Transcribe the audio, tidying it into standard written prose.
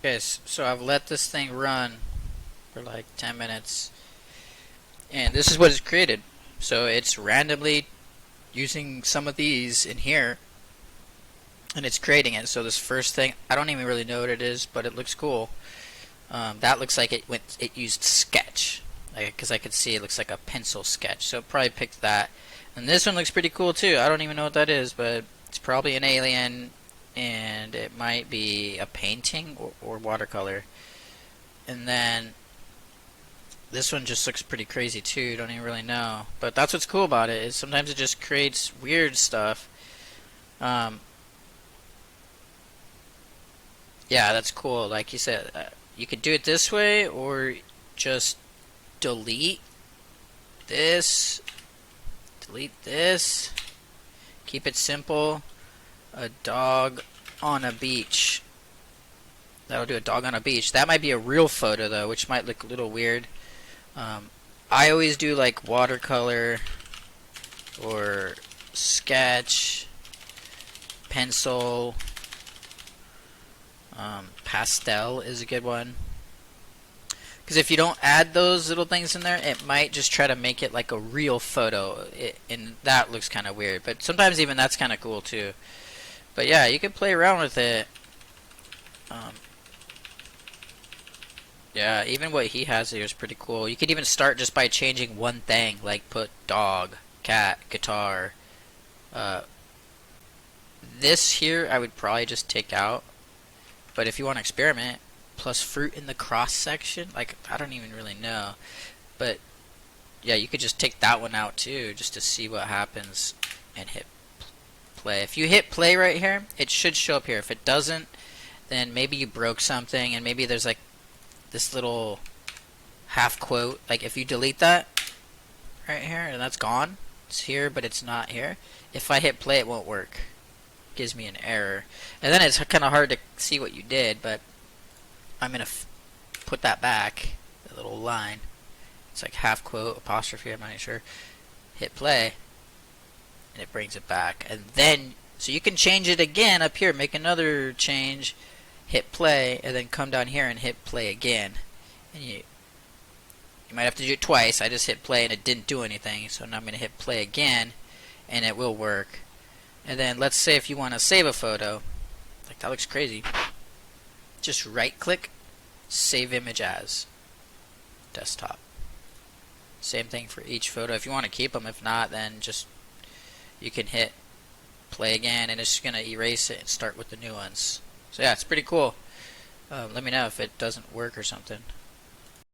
Okay, so I've let this thing run for like 10 minutes, and this is what it's created. So it's randomly using some of these in here, and it's creating it. So this first thing, I don't even really know what it is, but it looks cool. That looks like it used sketch, because I could see it looks like a pencil sketch. So it probably picked that. And this one looks pretty cool too. I don't even know what that is, but it's probably an alien, and it might be a painting or watercolor. And then this one just looks pretty crazy too. Don't even really know, but that's what's cool about it. Is sometimes it just creates weird stuff. Um, yeah, that's cool. Like you said, you could do it this way, or just delete this, delete this. Keep it simple. A dog on a beach. That'll do a dog on a beach. That might be a real photo though, which might look a little weird. Um, I always do like watercolor or sketch, pencil, pastel is a good one. Because if you don't add those little things in there, it might just try to make it like a real photo, and that looks kind of weird. But sometimes even that's kind of cool too. But yeah, you can play around with it. Um, yeah, even what he has here is pretty cool. You could even start just by changing one thing, like put dog, cat, guitar. Uh, this here I would probably just take out. But if you want to experiment, plus fruit in the cross section, like I don't even really know. But yeah, you could just take that one out too, just to see what happens and hit play. If you hit play right here, it should show up here. If it doesn't, then maybe you broke something, and maybe there's like this little half quote. Like if you delete that right here, and that's gone. It's here, but it's not here. If I hit play, it won't work. It gives me an error. And then it's kind of hard to see what you did, but I'm going to put that back, the little line. It's like half quote, apostrophe, I'm not sure. Hit play, and it brings it back. And then, so you can change it again up here, make another change, hit play, and then come down here and hit play again. And you might have to do it twice. I just hit play and it didn't do anything, so now I'm going to hit play again, and it will work. And then let's say if you want to save a photo, like that looks crazy. Just right click, save image as, desktop. Same thing for each photo. If you want to keep them, if not, then just you can hit play again, and it's just going to erase it and start with the new ones. So yeah, it's pretty cool. Let me know if it doesn't work or something.